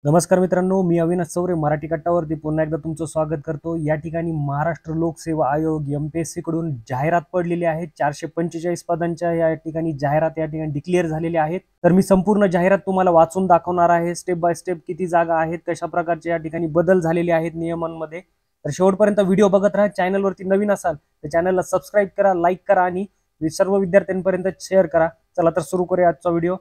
नमस्कार मित्रांनो, मी अविनाश चौरे मराठी कट्टावरती पुन्हा एकदा तुमचं स्वागत करतो। या ठिकाणी महाराष्ट्र लोकसेवा आयोग एमपीएससी कडून जाहिरात पडलेली आहे। 445 पदांच्या या ठिकाणी जाहिरात या ठिकाणी डिक्लेअर झालेल्या आहेत। तर मी संपूर्ण जाहिरात तुम्हाला वाचून दाखवणार आहे, स्टेप बाय स्टेप किती जागा आहेत, कशा प्रकारचे या ठिकाणी बदल झालेले आहेत नियमांमध्ये। तर शेवटपर्यंत व्हिडिओ बघत राहा। चॅनलवरती नवीन असाल तर चॅनलला सबस्क्राईब करा, लाईक करा आणि सर्व विद्यार्थ्यांपर्यंत शेअर करा। चला तर सुरू करूया आजचा व्हिडिओ।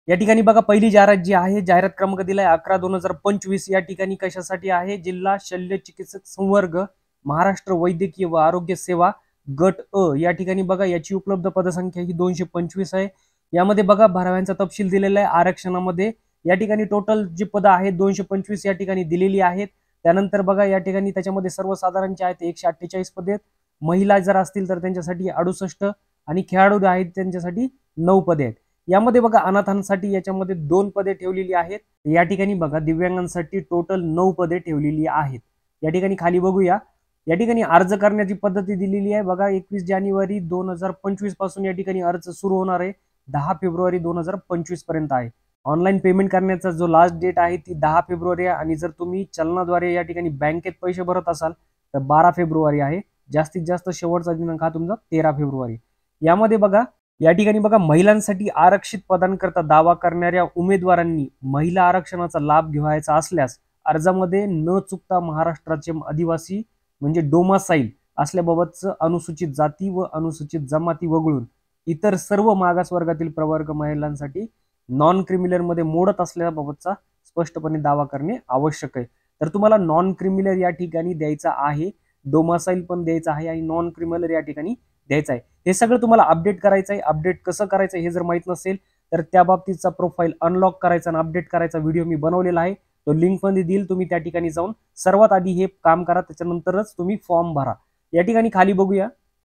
या ठिकाणी बघा, पहिली जाहिरात जी आहे, जाहिरात क्रमांक दिलाय 11/2025। या ठिकाणी कशासाठी आहे? जिल्हा शल्य चिकित्सक संवर्ग, महाराष्ट्र वैद्यकीय व आरोग्य सेवा गट अ। या ठिकाणी बघा, याची उपलब्ध पदसंख्या ही 225 आहे। यामध्ये बघा भराव्यांचा तपशील दिलेला आहे आरक्षणामध्ये। या ठिकाणी टोटल जी पद आहेत 225 या ठिकाणी दिलेली आहेत। त्यानंतर बघा, या ठिकाणी त्याच्यामध्ये सर्वसाधारणचे आहेत 148 पदे आहेत। महिला जर असतील तर त्यांच्यासाठी 68 आणि खेळाडू आहेत त्यांच्यासाठी 9 पदे आहेत। यामध्ये बघा, अनाथांसाठी याच्यामध्ये 2 पदे ठेवलेली आहेत। या ठिकाणी बघा, दिव्यांगांसाठी टोटल 9 पदे ठेवलेली आहेत। या ठिकाणी खाली बघूया, या ठिकाणी अर्ज करण्याची पद्धती दिलेली आहे। बघा, 21 जानेवारी 2025 पासून या ठिकाणी अर्ज सुरू होणार आहे। 10 फेब्रुवारी 2025 पर्यंत आहे। ऑनलाईन पेमेंट करण्याचा जो लास्ट डेट आहे ती 10 फेब्रुवारी आहे आणि जर तुम्ही चलनाद्वारे या ठिकाणी बँकेत पैसे भरत असाल तर 12 फेब्रुवारी आहे। जास्तीत जास्त शेवटचा दिनांक हा तुमचा 13 फेब्रुवारी। यामध्ये बघा, या ठिकाणी बघा, महिलांसाठी आरक्षित पदांकरता दावा करणाऱ्या उमेदवारांनी महिला आरक्षणाचा लाभ घ्यायचा असल्यास अर्जामध्ये न चुकता महाराष्ट्राचे आदिवासी म्हणजे डोमासाईल असल्याबाबतचं अनुसूचित जाती व अनुसूचित जमाती वगळून इतर सर्व मागासवर्गातील प्रवर्ग महिलांसाठी नॉन क्रिमिनल मध्ये मोडत असल्याबाबतचा स्पष्टपणे दावा करणे आवश्यक आहे। तर तुम्हाला नॉन क्रिमिनल या ठिकाणी द्यायचा आहे, डोमासाईल पण द्यायचा आहे आणि नॉन क्रिमिनल या ठिकाणी द्यायचा आहे। हे सगळं तुम्हाला अपडेट करायचं आहे। अपडेट कसं करायचं हे जर माहित नसेल तर त्या बाबतीतचा प्रोफाईल अनलॉक करायचा आणि अपडेट करायचा व्हिडिओ मी बनवलेला आहे, तो लिंक मध्ये देईल। तुम्ही त्या ठिकाणी जाऊन सर्वात आधी हे काम करा, त्याच्यानंतरच तुम्ही फॉर्म भरा। या ठिकाणी खाली बघूया,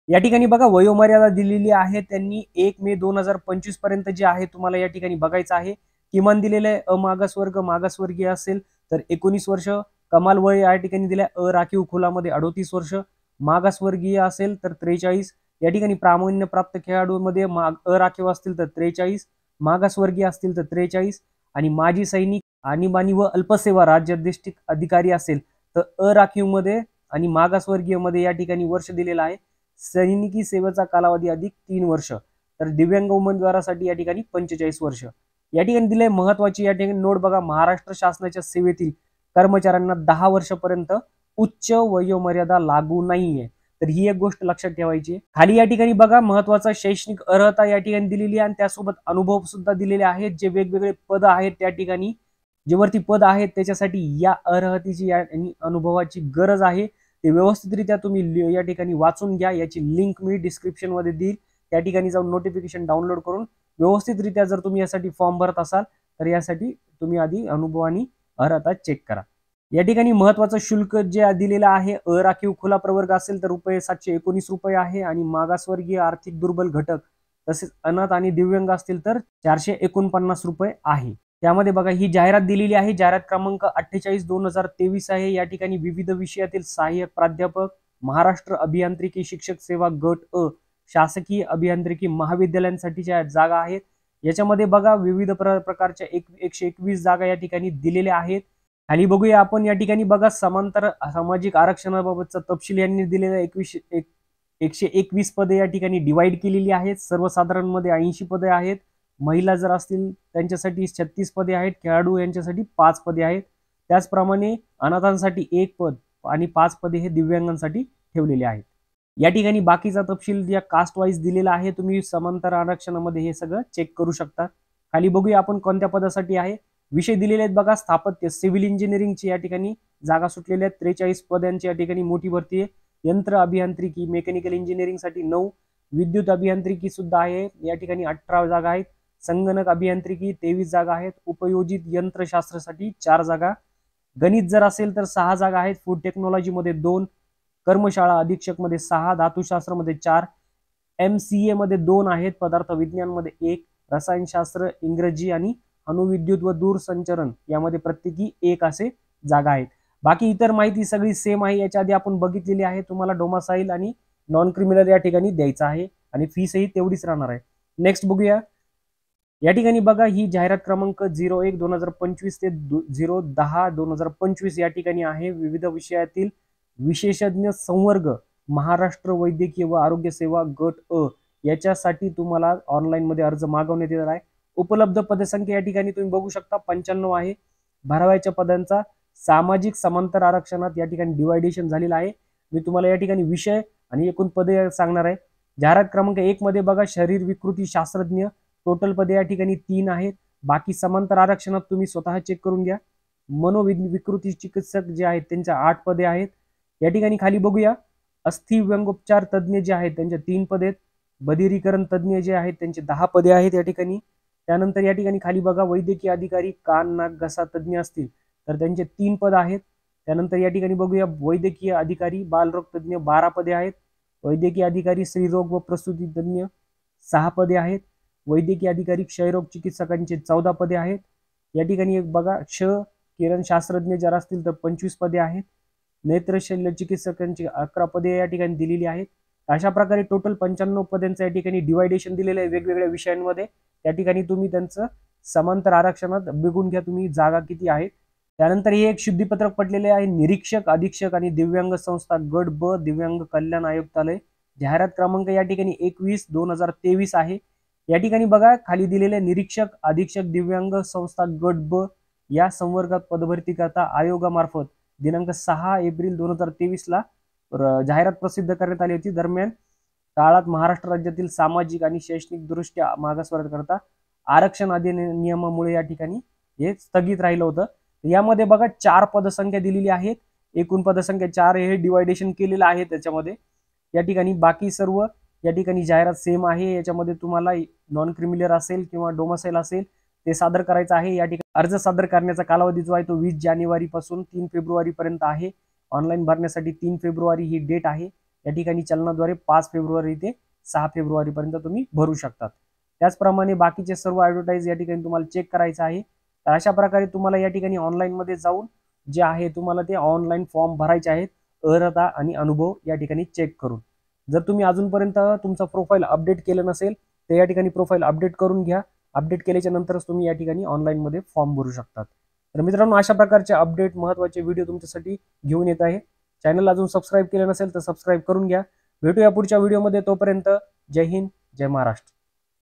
या ठिकाणी बघा वयोमर्यादा दिलेली आहे त्यांनी 1 मे 2025 पर्यंत जे आहे तुम्हाला या ठिकाणी बघायचं आहे। किमान दिलेलं आहे अमागासवर्ग मागासवर्गीय असेल तर 19 वर्ष, कमाल वय या ठिकाणी दिलंय अराखीव खुलामध्ये 38 वर्ष, मागासवर्गीय असेल तर 43, या ठिकाणी प्रावीण्य प्राप्त खेळाडूंमध्ये अराखीव असतील तर 43, मागासवर्गीय असतील तर 43 आणि माजी सैनिक आणीबाणी व अल्पसेवा राज्याधिष्ठित अधिकारी असेल तर अराखीव मध्ये आणि मागासवर्गीय मध्ये या ठिकाणी वर्ष दिलेला आहे। सैनिकी सेवेचा कालावधी अधिक 3 वर्ष। तर दिव्यांग उमेदवारासाठी या ठिकाणी 45 वर्ष या ठिकाणी दिले। महत्वाची या ठिकाणी नोट बघा, महाराष्ट्र शासनाच्या सेवेतील कर्मचाऱ्यांना 10 वर्षापर्यंत उच्च वयोमर्यादा लागू नाहीये। तर ही एक गोष्ट लक्षात ठेवायची। खाली या ठिकाणी बघा, महत्वाचा शैक्षणिक अर्हता या ठिकाणी दिलेली आहे आणि त्यासोबत अनुभव सुद्धा दिलेले आहेत। जे वेगवेगळे पद आहेत त्या ठिकाणी जे वरती पद आहेत त्याच्यासाठी या अर्हतेची आणि अनुभवाची गरज आहे। ते व्यवस्थितरित्या तुम्ही या ठिकाणी वाचून घ्या। याची लिंक मी डिस्क्रिप्शन मध्ये देईल, त्या ठिकाणी जाऊन नोटिफिकेशन डाउनलोड करून व्यवस्थितरित्या जर तुम्ही यासाठी फॉर्म भरत असाल तर यासाठी तुम्ही आधी अनुभव आणि अर्हता चेक करा। या ठिकाणी महत्वाचं शुल्क जे दिलेलं आहे, अराखीव खुला प्रवर्ग असेल तर रुपये 719 रुपये आहे आणि मागासवर्गीय आर्थिक दुर्बल घटक तसेच अनाथ आणि दिव्यांग असतील तर 449 रुपये आहे। त्यामध्ये बघा, ही जाहिरात दिलेली आहे, जाहिरात क्रमांक 48/2023 आहे। या ठिकाणी विविध विषयातील सहाय्यक प्राध्यापक, महाराष्ट्र अभियांत्रिकी शिक्षक सेवा गट अ, शासकीय अभियांत्रिकी महाविद्यालयांसाठीच्या जागा आहेत। याच्यामध्ये बघा, विविध प्रकारच्या 121 जागा या ठिकाणी दिलेल्या आहेत। खाली बघूया आपण, या ठिकाणी बघा, समांतर सामाजिक आरक्षणाबाबतचा तपशील यांनी दिलेला 121 पदे या ठिकाणी डिवाइड केलेली आहेत। सर्वसाधारण मध्ये 80 पदे आहेत। महिला जर असतील त्यांच्यासाठी 36 पदे आहेत। खेळाडू यांच्यासाठी 5 पदे आहेत। त्याचप्रमाणे अनाथांसाठी 1 पद आणि 5 पदे हे दिव्यांगांसाठी ठेवलेले आहेत। या ठिकाणी बाकीचा तपशील या कास्ट वाईज दिलेला आहे, तुम्ही समांतर आरक्षणामध्ये हे सगळं चेक करू शकता। खाली बघूया आपण कोणत्या पदासाठी आहे। विषय दिलेले आहेत बघा, स्थापत्य सिव्हिल इंजिनिअरिंगची या ठिकाणी जागा सुटलेल्या आहेत। 43 पदांची या ठिकाणी मोठी भरती आहे। यंत्र अभियांत्रिकी मेकॅनिकल इंजिनिअरिंग साठी 9, विद्युत अभियांत्रिकी सुद्धा आहे, या ठिकाणी 18 जागा आहेत। संगणक अभियांत्रिकी 23 जागा आहेत। उपयोजित यंत्रशास्त्रासाठी 4 जागा, गणित जर असेल तर 6 जागा आहेत। फूड टेक्नॉलॉजी मध्ये 2, कर्मशाळा अधीक्षक मध्ये 6, धातुशास्त्र मध्ये 4, MCA मध्ये 2 आहेत, पदार्थ विज्ञान मध्ये 1, रसायनशास्त्र इंग्रजी आणि अणुविद्युत व दूरसंचारण यामध्ये प्रत्येकी 1 असे जागा आहेत। बाकी इतर माहिती सगळी सेम आहे, याच्या आधी आपण बघितलेली आहे। तुम्हाला डोमासाईल आणि नॉन क्रिमिनल या ठिकाणी द्यायचा आहे आणि फीसही तेवढीच राहणार आहे। नेक्स्ट बघूया, या ठिकाणी बघा ही जाहिरात क्रमांक 01/2025 ते 010/2025 या ठिकाणी आहे. विविध विषयातील विशेषज्ञ संवर्ग महाराष्ट्र वैद्यकीय व आरोग्य सेवा गट अ याच्यासाठी तुम्हाला ऑनलाईन मध्ये अर्ज मागवण्यात येणार आहे. उपलब्ध पदसंख्या या ठिकाणी तुम्ही बघू शकता 95 आहे. भरावयाच्या पदांचा सामाजिक समांतर आरक्षणात या ठिकाणी डिवायडेशन झालेलं आहे. मी तुम्हाला या ठिकाणी विषय आणि एकूण पदे सांगणार आहे. जाहिरात क्रमांक 1 मध्ये बघा शरीर विकृती शास्त्रज्ञ, टोटल पदे या ठिकाणी 3 आहेत. बाकी समांतर आरक्षणात तुम्ही स्वतः चेक करून घ्या. मनोविकृती चिकित्सक जे आहेत त्यांच्या 8 पदे आहेत. या ठिकाणी खाली बघूया अस्थि व्यंगोपचार तज्ज्ञ जे आहेत त्यांचे 3 पदे आहेत. बधिरीकरण तज्ज्ञ जे आहेत त्यांचे 10 पदे आहेत या ठिकाणी. त्यानंतर या ठिकाणी खाली बघा वैद्यकीय अधिकारी कान नाक घसा तज्ज्ञ असतील तर त्यांचे 3 पद आहेत. त्यानंतर या ठिकाणी बघूया वैद्यकीय अधिकारी बालरोग तज्ज्ञ 12 पदे आहेत. वैद्यकीय अधिकारी स्त्रीरोग व प्रसूती तज्ज्ञ 6 पदे आहेत. वैद्यकीय अधिकारी क्षयरोग चिकित्सकांचे 14 पदे आहेत. या ठिकाणी एक बघा किरण शास्त्रज्ञ जर असतील तर 25 पदे आहेत. नेत्रशल्य चिकित्सकांची 11 पदे या ठिकाणी दिलेली आहेत. अशा प्रकारे टोटल 95 पदांचं या ठिकाणी डिवायडेशन दिलेलं आहे वेगवेगळ्या विषयांमध्ये. त्या ठिकाणी तुम्ही त्यांचं समांतर आरक्षणात बघून घ्या तुम्ही जागा किती आहेत. त्यानंतर हे एक शुद्धीपत्रक पडलेले आहे. निरीक्षक अधीक्षक आणि दिव्यांग संस्था गट ब दिव्यांग कल्याण आयुक्तालय. जाहिरात क्रमांक या ठिकाणी 21/2023 आहे. या ठिकाणी बघा खाली दिलेले निरीक्षक अधीक्षक दिव्यांग संस्था गट ब या संवर्गात पदभरती करता आयोगामार्फत दिनांक 6 एप्रिल 2023 ला जाहिरात प्रसिद्ध करण्यात आली होती. दरम्यान काळात महाराष्ट्र राज्यातील सामाजिक आणि शैक्षणिक दृष्ट्या मागासवर्गाकरता आरक्षण अधिनियमामुळे या ठिकाणी हे स्थगित राहिलं होतं. यामध्ये बघा 4 पदसंख्या दिलेली आहेत. एकूण पदसंख्या 4 हे डिवायडेशन केलेलं आहे त्याच्यामध्ये. या ठिकाणी बाकी सर्व या ठिकाणी जाहिरात सेम आहे. याच्यामध्ये तुम्हाला नॉन क्रिमिनल असेल किंवा डोमासाईल असेल ते सादर करायचं आहे. या ठिकाणी अर्ज सादर करण्याचा कालावधी जो आहे तो 20 जानेवारी पासून 3 फेब्रुवारी पर्यंत आहे. ऑनलाईन भरण्यासाठी 3 फेब्रुवारी ही डेट आहे. या ठिकाणी चलनाद्वारे 5 फेब्रुवारी ते 6 फेब्रुवारी पर्यंत तुम्ही भरू शकतात. त्याचप्रमाणे बाकीचे सर्व ॲडव्हर्टाईज या ठिकाणी तुम्हाला चेक करायचं आहे. तर अशा प्रकारे तुम्हाला या ठिकाणी ऑनलाईन मध्ये जाऊन जे आहे तुम्हाला ते ऑनलाईन फॉर्म भरायचे आहेत अर्हता आणि अनुभव या ठिकाणी चेक करून. जर तुम्ही अजूनपर्यंत तुमचा प्रोफाईल अपडेट केलं नसेल तर या ठिकाणी प्रोफाईल अपडेट करून घ्या. अपडेट केल्याच्या नंतरच तुम्ही या ठिकाणी ऑनलाईन मध्ये फॉर्म भरू शकतात. तर मित्रांनो अशा प्रकारचे अपडेट महत्त्वाचे व्हिडिओ तुमच्यासाठी घेऊन येत आहे. चॅनल अजून सबस्क्राईब केलं नसेल तर सबस्क्राईब करून घ्या. भेटूया पुढच्या व्हिडिओमध्ये. तोपर्यंत जय हिंद जय महाराष्ट्र.